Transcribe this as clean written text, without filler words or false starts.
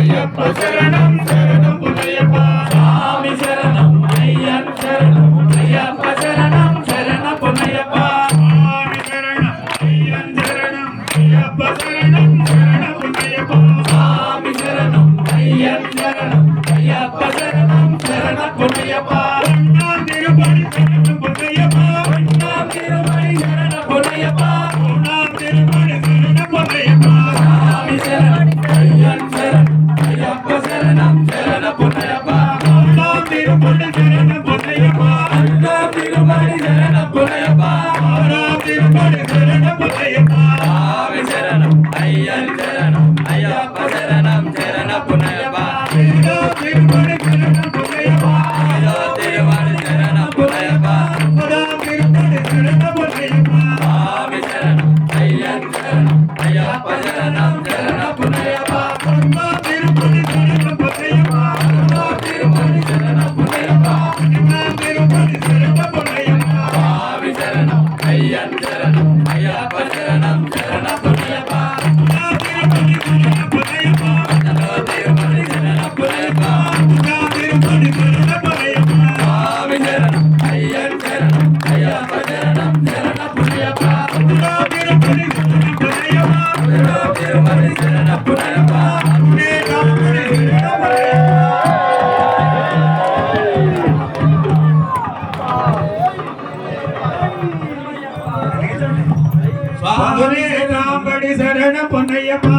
ஐயப்ப சரணம் சரணம் பொன்னையப்பா சாமி சரணம் ஐயன் சரணம் ஐயப்ப சரணம் சரணம் பொன்னையப்பா சாமி சரணம் ஐயன் சரணம் ஐயப்ப சரணம் சரணம் பொன்னையப்பா சாமி சரணம் ஐயன் சரணம் ஐயப்ப சரணம் சரணம் பொன்னையப்பா ஒன்னாம் திருப்படி சரணம் பொன்னையப்பா ஒன்னாம் திருப்படி சரணம் பொன்னையப்பா ஒன்னாம் திருப்படி சரணம் பொன்னையப்பா சாமி சரணம் ஐயன் சரணம் ஐயப்ப சரணம் சரணம் பொன்னையப்பா ஒன்னாம் திருப்படி சரணம் பொன்னையப்பா ஒன்னாம் திருப்படி சரணம் பொன்னையப்பா ஆறாம் திருப்படி சரணம் பொன்னையப்பா சாமி சரணம் ஐயன் சரணம் ஐயப்ப சரணம் சரணம் பொன்னையப்பா ஏழாம் திருப்படி சரணம் பொன்னையப்பா ஏழாம் திருப்படி சரணம் பொன்னையப்பா ஒன்பதாம் திருப்படி சரணம் பொன்னையப்பா சாமி சரணம் ஐயன் சரணம் ஐயப்ப சரணம் சரணம் பொன்னையப்பா ஒன்பதாம் திருப்படி சரணம் பொன்னையப்பா ஒன்பதாம் திருப்படி சரணம் பொன்னையப்பா ஒன்பதாம் திருப்படி சரணம் பொன்னையப்பா சாமி சரணம் ஐயன் சரணம் ஐயப்ப சரணம் சரணம் பொன்னையப்பா ஒன்பதாம் திருப்படி சரணம் பொன்னையப்பா ஒன்பதாம் திருப்படி சரணம் பொன்னையப்பா ஒன்பதாம் திருப்படி சரணம் பொன்னையப்பா சாமி சரணம் ஐயன் சரணம் ஐயப்ப சரணம் சரணம் பொன்னையப்பா ஒன்பதாம் திருப்படி சரணம் பொன்னையப்பா ஒன்பதாம் திருப்படி சரணம் பொன்னையப்பா ஒன்பதாம் திருப்படி சரணம் பொன்னையப்பா சரண பொன்னையப்பா